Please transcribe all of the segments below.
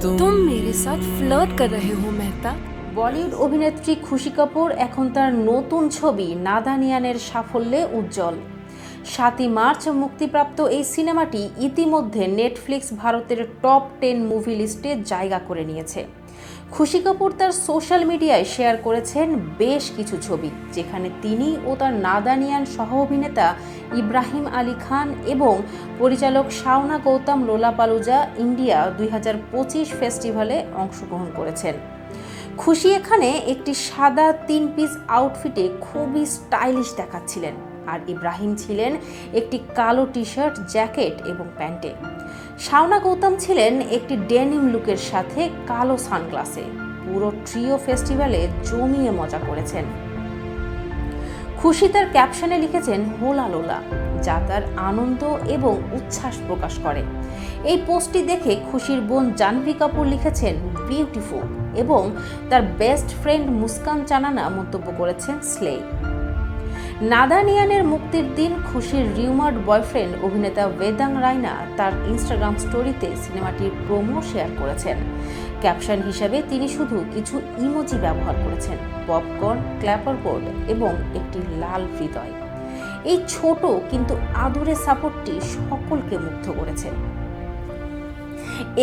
तुम मेरे साथ फ्लर्ट कर रहे हो मेहता। বলিউড অভিনেত্রী খুশি কাপুর এখন তার নতুন ছবি নাদানিয়ানের সাফল্যে উজ্জ্বল। ৭ই মার্চ মুক্তিপ্রাপ্ত এই সিনেমাটি ইতিমধ্যে নেটফ্লিক্স ভারতের টপ 10 মুভি লিস্টে জায়গা করে নিয়েছে। খুশি কাপুর তার সোশ্যাল মিডিয়ায় শেয়ার করেছেন বেশ কিছু ছবি, যেখানে তিনি ও তার নাদানিয়ান সহ অভিনেতা ইব্রাহিম আলী খান এবং পরিচালক শাওনা গৌতম লোলাপালুজা ইন্ডিয়া ২০২৫ ফেস্টিভ্যালে অংশগ্রহণ করেছেন। খুশি এখানে একটি সাদা 3 পিস আউটফিটে খুবই স্টাইলিশ দেখাচ্ছিলেন, আর ইব্রাহিম ছিলেন একটি কালো টি শার্ট, জ্যাকেট এবং প্যান্টে। শাওনা গৌতম ছিলেন একটি ডেনিম লুকের সাথে কালো সানগ্লাসে। পুরো ট্রিও ফেস্টিভ্যালে জমিয়ে মজা করেছেন। খুশি তার ক্যাপশনে লিখেছেন হোলা লোলা, যা তার আনন্দ এবং উচ্ছ্বাস প্রকাশ করে। এই পোস্টটি দেখে খুশির বোন জাহ্নবী কাপুর লিখেছেন বিউটিফুল এবং তার বেস্ট ফ্রেন্ড মুস্কান চানানা মন্তব্য করেছেন স্লে। নাদানিয়ানের মুক্তির দিন খুশির রিউমার্ড বয়ফ্রেন্ড অভিনেতা বেদাং রায়না তার ইনস্টাগ্রাম স্টোরিতে সিনেমাটির প্রোমো শেয়ার করেছেন। ক্যাপশন হিসাবে তিনি শুধু কিছু ইমোজি ব্যবহার করেছেন, পপকর্ন, ক্ল্যাপার বোর্ড এবং একটি লাল হৃদয়। এই ছোট কিন্তু আদুরে সাপোর্টটি সকলকে মুগ্ধ করেছে।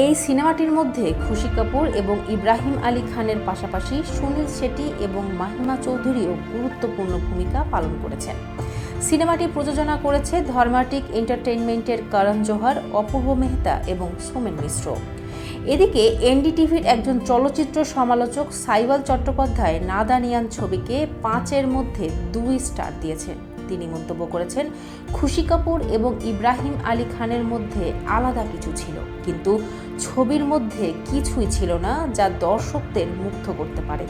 এই সিনেমাটির মধ্যে খুশি কাপুর এবং ইব্রাহিম আলী খানের পাশাপাশি সুনীল শেট্টি এবং মাহিমা চৌধুরীও গুরুত্বপূর্ণ ভূমিকা পালন করেছেন। সিনেমাটি প্রযোজনা করেছে ধর্মাটিক এন্টারটেইনমেন্টের করণ জোহর, অপূর্ব মেহতা এবং সোমেন মিশ্র। এদিকে এনডিটিভির একজন চলচ্চিত্র সমালোচক সাইবাল চট্টোপাধ্যায় নাদানিয়ান ছবিকে 5-এর মধ্যে 2 স্টার দিয়েছেন। তিনি মন্তব্য করেছেন, খুশি কাপুর এবং ইব্রাহিম আলী খানের মধ্যে আলাদা কিছু ছিল, কিন্তু ছবির মধ্যে কিছুই ছিল না যা দর্শকদের মুগ্ধ করতে পারে।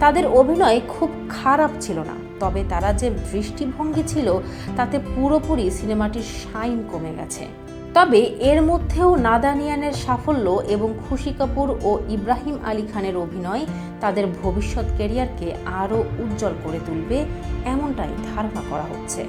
তাদের অভিনয় খুব খারাপ ছিল না, তবে তারা যে দৃষ্টিভঙ্গি ছিল তাতে পুরোপুরি সিনেমাটির শাইন কমে গেছে। তবে এর মধ্যেও নাদানিয়ানের সাফল্য এবং খুশি কাপুর ও ইব্রাহিম আলী খানের অভিনয় তাদের ভবিষ্যৎ ক্যারিয়ারকে আরও উজ্জ্বল করে তুলবে, এমনটাই ধারণা করা হচ্ছে।